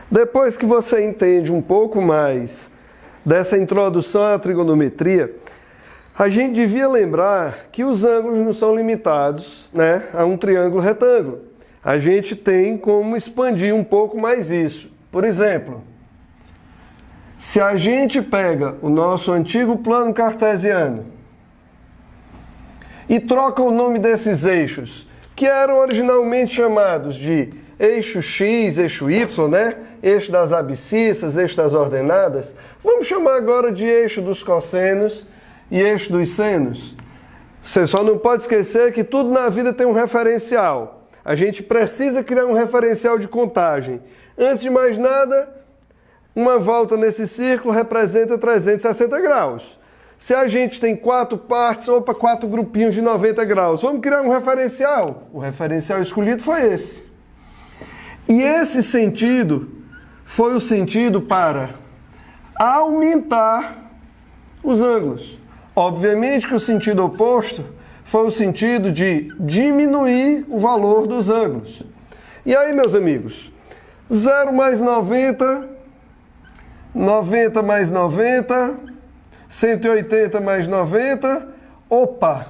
Depois que você entende um pouco mais dessa introdução à trigonometria, a gente devia lembrar que os ângulos não são limitados, né, a um triângulo retângulo. A gente tem como expandir um pouco mais isso. Por exemplo, se a gente pega o nosso antigo plano cartesiano e troca o nome desses eixos, que eram originalmente chamados de eixo X, eixo Y, né? Eixo das abscissas, eixo das ordenadas, vamos chamar agora de eixo dos cossenos e eixo dos senos. Você só não pode esquecer que tudo na vida tem um referencial. A gente precisa criar um referencial de contagem. Antes de mais nada, uma volta nesse círculo representa 360 graus. Se a gente tem 4 partes, 4 grupinhos de 90 graus, vamos criar um referencial. O referencial escolhido foi esse. E esse sentido foi o sentido para aumentar os ângulos. Obviamente que o sentido oposto foi o sentido de diminuir o valor dos ângulos. E aí, meus amigos, 0 mais 90, 90 mais 90, 180 mais 90, opa!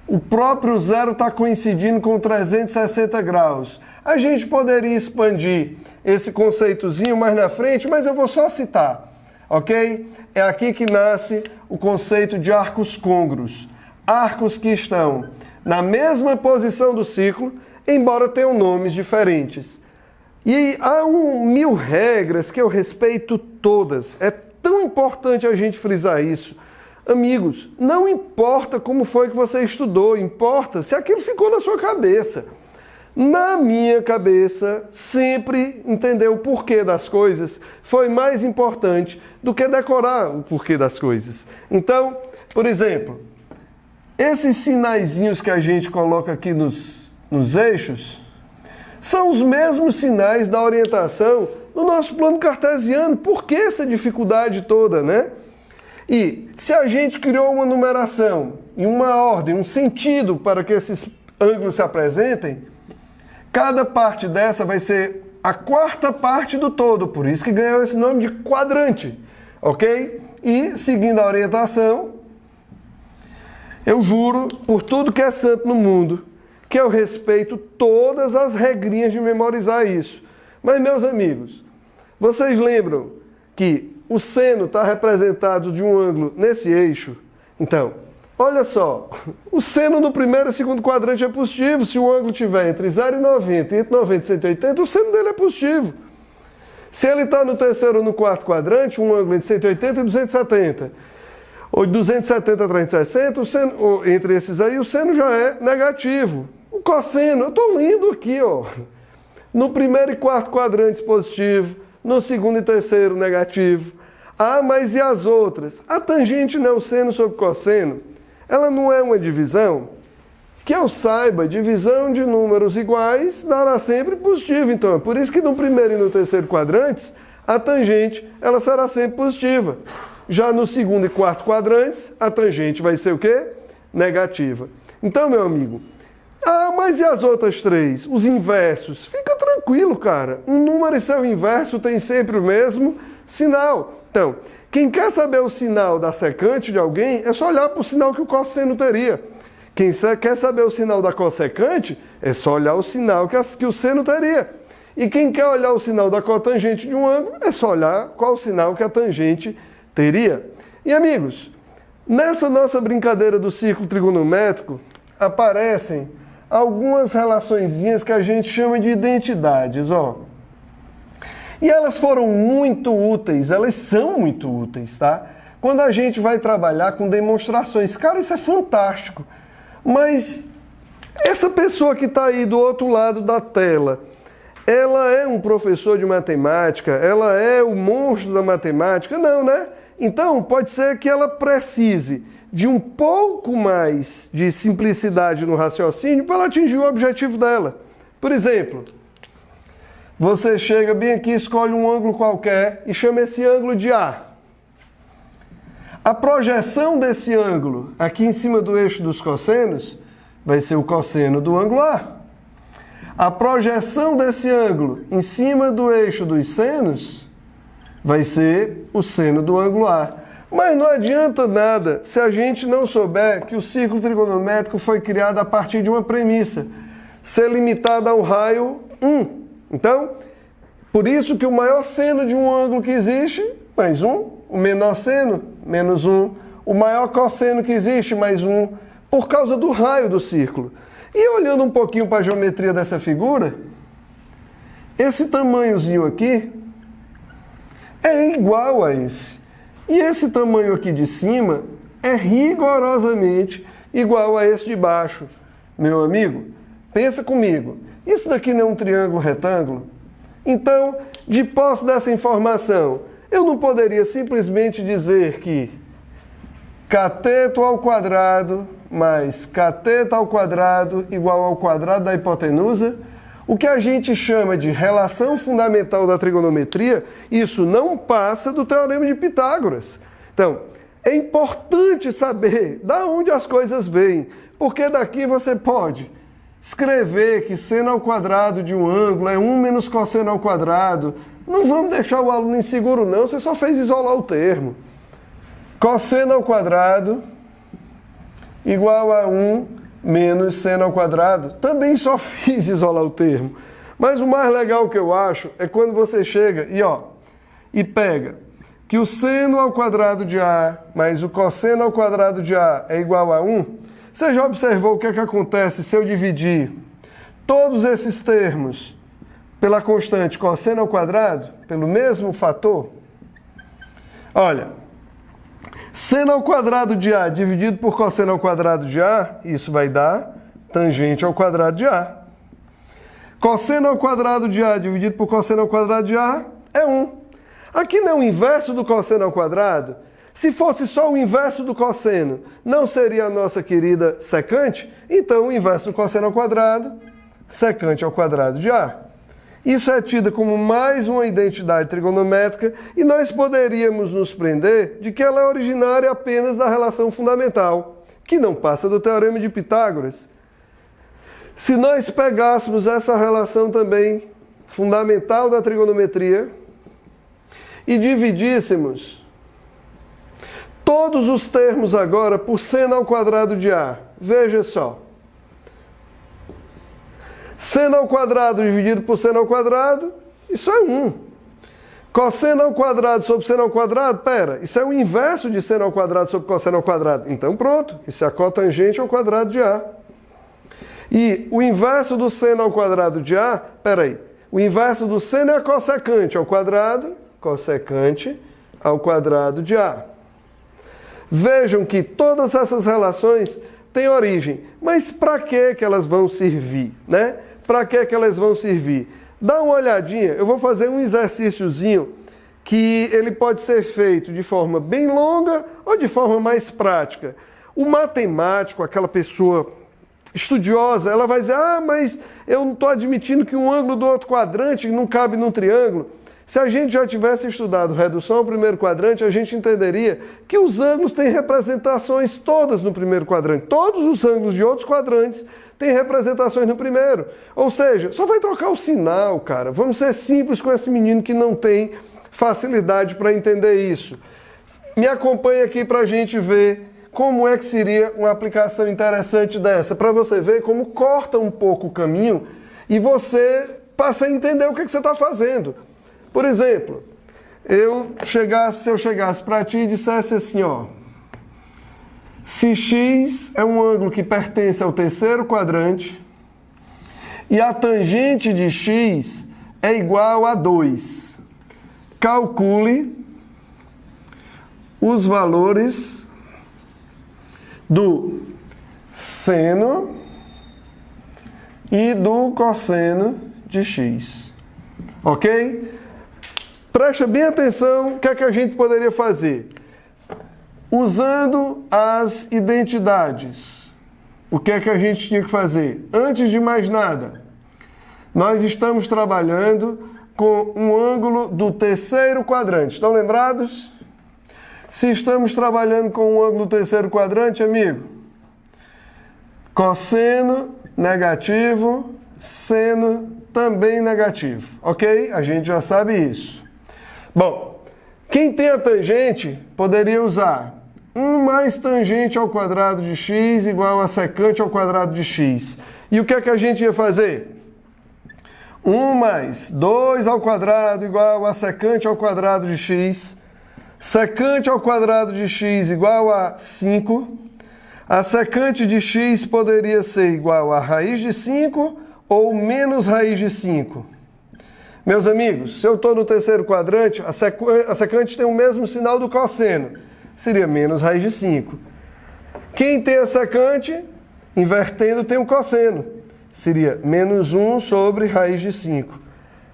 O próprio zero está coincidindo com 360 graus. A gente poderia expandir esse conceitozinho mais na frente, mas eu vou só citar, ok? É aqui que nasce o conceito de arcos côngruos. Arcos que estão na mesma posição do ciclo, embora tenham nomes diferentes. E há 1000 regras que eu respeito todas. É tão importante a gente frisar isso. Amigos, não importa como foi que você estudou, importa se aquilo ficou na sua cabeça. Na minha cabeça, sempre entender o porquê das coisas foi mais importante do que decorar o porquê das coisas. Então, por exemplo, esses sinaizinhos que a gente coloca aqui nos eixos são os mesmos sinais da orientação no nosso plano cartesiano. Por que essa dificuldade toda, né? E se a gente criou uma numeração e uma ordem, um sentido para que esses ângulos se apresentem, cada parte dessa vai ser a quarta parte do todo, por isso que ganhou esse nome de quadrante, ok? E, seguindo a orientação, eu juro por tudo que é santo no mundo que eu respeito todas as regrinhas de memorizar isso. Mas, meus amigos, vocês lembram que o seno está representado de um ângulo nesse eixo? Então, olha só, o seno no primeiro e segundo quadrante é positivo. Se o ângulo estiver entre 0 e 90 e entre 90 e 180, o seno dele é positivo. Se ele está no terceiro ou no quarto quadrante, um ângulo entre 180 e 270, ou de 270 a 360, o seno, ou entre esses aí, o seno já é negativo. O cosseno, eu estou lendo aqui, ó. No primeiro e quarto quadrantes positivo, no segundo e terceiro negativo. Ah, mas e as outras? A tangente não é o seno sobre cosseno. Ela não é uma divisão? Que eu saiba, divisão de números iguais dará sempre positivo. Então, é por isso que no primeiro e no terceiro quadrantes, a tangente ela será sempre positiva. Já no segundo e quarto quadrantes, a tangente vai ser o quê? Negativa. Então, meu amigo, ah, mas e as outras três? Os inversos? Fica tranquilo, cara. Um número e seu inverso tem sempre o mesmo sinal. Então, quem quer saber o sinal da secante de alguém, é só olhar para o sinal que o cosseno teria. Quem quer saber o sinal da cossecante, é só olhar o sinal que o seno teria. E quem quer olhar o sinal da cotangente de um ângulo, é só olhar qual o sinal que a tangente teria. E, amigos, nessa nossa brincadeira do círculo trigonométrico, aparecem algumas relaçõezinhas que a gente chama de identidades, ó. E elas foram muito úteis, elas são muito úteis, tá? Quando a gente vai trabalhar com demonstrações, cara, isso é fantástico. Mas essa pessoa que está aí do outro lado da tela, ela é um professor de matemática? Ela é o monstro da matemática? Não, né? Então, pode ser que ela precise de um pouco mais de simplicidade no raciocínio para ela atingir o objetivo dela. Por exemplo, você chega bem aqui, escolhe um ângulo qualquer e chama esse ângulo de A. A projeção desse ângulo aqui em cima do eixo dos cossenos vai ser o cosseno do ângulo A. A projeção desse ângulo em cima do eixo dos senos vai ser o seno do ângulo A. Mas não adianta nada se a gente não souber que o círculo trigonométrico foi criado a partir de uma premissa, ser limitado ao raio 1. Então, por isso que o maior seno de um ângulo que existe, mais 1, o menor seno, menos 1, o maior cosseno que existe, mais 1, por causa do raio do círculo. E olhando um pouquinho para a geometria dessa figura, esse tamanhozinho aqui é igual a esse. E esse tamanho aqui de cima é rigorosamente igual a esse de baixo. Meu amigo, pensa comigo. Isso daqui não é um triângulo retângulo? Então, de posse dessa informação, eu não poderia simplesmente dizer que cateto ao quadrado mais cateto ao quadrado igual ao quadrado da hipotenusa? O que a gente chama de relação fundamental da trigonometria, isso não passa do teorema de Pitágoras. Então, é importante saber de onde as coisas vêm, porque daqui você pode escrever que seno ao quadrado de um ângulo é 1 menos cosseno ao quadrado. Não vamos deixar o aluno inseguro não, você só fez isolar o termo. Cosseno ao quadrado igual a 1 menos seno ao quadrado. Também só fiz isolar o termo. Mas o mais legal que eu acho é quando você chega e pega que o seno ao quadrado de A mais o cosseno ao quadrado de A é igual a 1. Você já observou o que é que acontece se eu dividir todos esses termos pela constante cosseno ao quadrado, pelo mesmo fator? Olha, seno ao quadrado de A dividido por cosseno ao quadrado de A, isso vai dar tangente ao quadrado de A. Cosseno ao quadrado de A dividido por cosseno ao quadrado de A é 1. Aqui não é o inverso do cosseno ao quadrado? Se fosse só o inverso do cosseno, não seria a nossa querida secante? Então, o inverso do cosseno ao quadrado, secante ao quadrado de A. Isso é tido como mais uma identidade trigonométrica e nós poderíamos nos prender de que ela é originária apenas da relação fundamental, que não passa do teorema de Pitágoras. Se nós pegássemos essa relação também fundamental da trigonometria e dividíssemos todos os termos agora por seno ao quadrado de A, veja só. Seno ao quadrado dividido por seno ao quadrado, isso é 1. Cosseno ao quadrado sobre seno ao quadrado, isso é o inverso de seno ao quadrado sobre cosseno ao quadrado. Então pronto, isso é a cotangente ao quadrado de A. E o inverso do seno ao quadrado de A, o inverso do seno é a cossecante ao quadrado, cossecante ao quadrado de A. Vejam que todas essas relações têm origem, mas para que elas vão servir, né? Para que elas vão servir? Dá uma olhadinha, eu vou fazer um exercíciozinho que ele pode ser feito de forma bem longa ou de forma mais prática. O matemático, aquela pessoa estudiosa, ela vai dizer, mas eu não estou admitindo que um ângulo do outro quadrante não cabe num triângulo. Se a gente já tivesse estudado redução ao primeiro quadrante, a gente entenderia que os ângulos têm representações todas no primeiro quadrante. Todos os ângulos de outros quadrantes têm representações no primeiro. Ou seja, só vai trocar o sinal, cara. Vamos ser simples com esse menino que não tem facilidade para entender isso. Me acompanha aqui para a gente ver como é que seria uma aplicação interessante dessa, para você ver como corta um pouco o caminho e você passa a entender o que você está fazendo. Por exemplo, se eu chegasse para ti e dissesse assim, se x é um ângulo que pertence ao terceiro quadrante e a tangente de x é igual a 2, calcule os valores do seno e do cosseno de x. Ok? Presta bem atenção o que é que a gente poderia fazer. Usando as identidades, o que é que a gente tinha que fazer? Antes de mais nada, nós estamos trabalhando com um ângulo do terceiro quadrante. Estão lembrados? Se estamos trabalhando com um ângulo do terceiro quadrante, amigo, cosseno negativo seno também negativo, ok? A gente já sabe isso. Bom, quem tem a tangente poderia usar 1 mais tangente ao quadrado de x igual a secante ao quadrado de x. E o que é que a gente ia fazer? 1 mais 2 ao quadrado igual a secante ao quadrado de x. Secante ao quadrado de x igual a 5. A secante de x poderia ser igual a raiz de 5 ou menos raiz de 5. Meus amigos, se eu estou no terceiro quadrante, a secante tem o mesmo sinal do cosseno. Seria menos raiz de 5. Quem tem a secante, invertendo, tem o cosseno. Seria menos 1 sobre raiz de 5.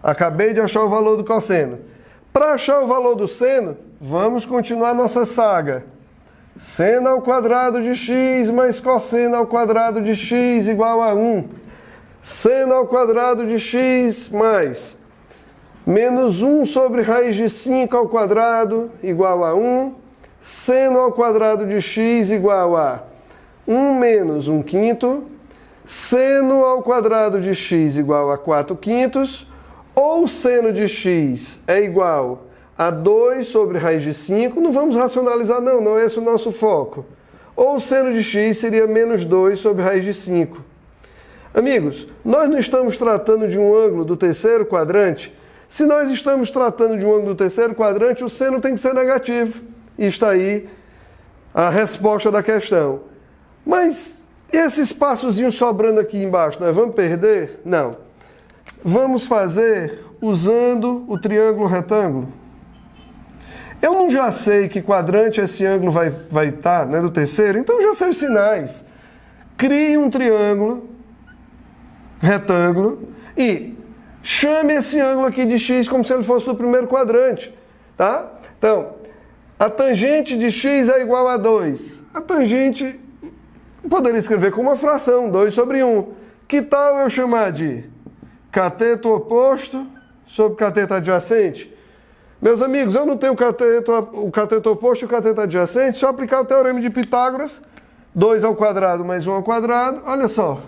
Acabei de achar o valor do cosseno. Para achar o valor do seno, vamos continuar nossa saga. Seno ao quadrado de x mais cosseno ao quadrado de x igual a 1. Seno ao quadrado de x mais menos 1 sobre raiz de 5 ao quadrado igual a 1. Seno ao quadrado de x igual a 1 menos 1 quinto. Seno ao quadrado de x igual a 4 quintos. Ou seno de x é igual a 2 sobre raiz de 5. Não vamos racionalizar não, não é esse o nosso foco. Ou seno de x seria menos 2 sobre raiz de 5. Amigos, nós não estamos tratando de um ângulo do terceiro quadrante. Se nós estamos tratando de um ângulo do terceiro quadrante, o seno tem que ser negativo. E está aí a resposta da questão. Mas esse espaçozinho sobrando aqui embaixo, nós vamos perder? Não. Vamos fazer usando o triângulo retângulo. Eu não já sei que quadrante esse ângulo vai estar, né, do terceiro, então eu já sei os sinais. Crie um triângulo retângulo e chame esse ângulo aqui de x como se ele fosse do primeiro quadrante, tá? Então, a tangente de x é igual a 2. A tangente, poderia escrever como uma fração, 2 sobre 1. Que tal eu chamar de cateto oposto sobre cateto adjacente? Meus amigos, eu não tenho o cateto oposto e o cateto adjacente, só aplicar o teorema de Pitágoras, 2 ao quadrado mais 1 ao quadrado, olha só.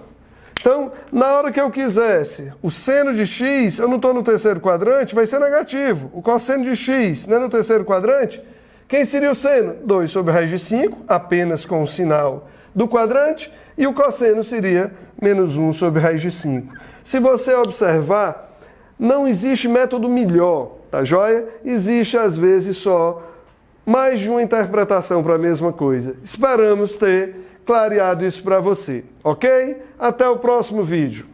Então, na hora que eu quisesse o seno de x, eu não estou no terceiro quadrante, vai ser negativo. O cosseno de x, né, no terceiro quadrante, quem seria o seno? 2 sobre raiz de 5, apenas com o sinal do quadrante, e o cosseno seria menos 1 sobre raiz de 5. Se você observar, não existe método melhor, tá joia? Existe, às vezes, só mais de uma interpretação para a mesma coisa. Esperamos ter clareado isso para você, ok? Até o próximo vídeo.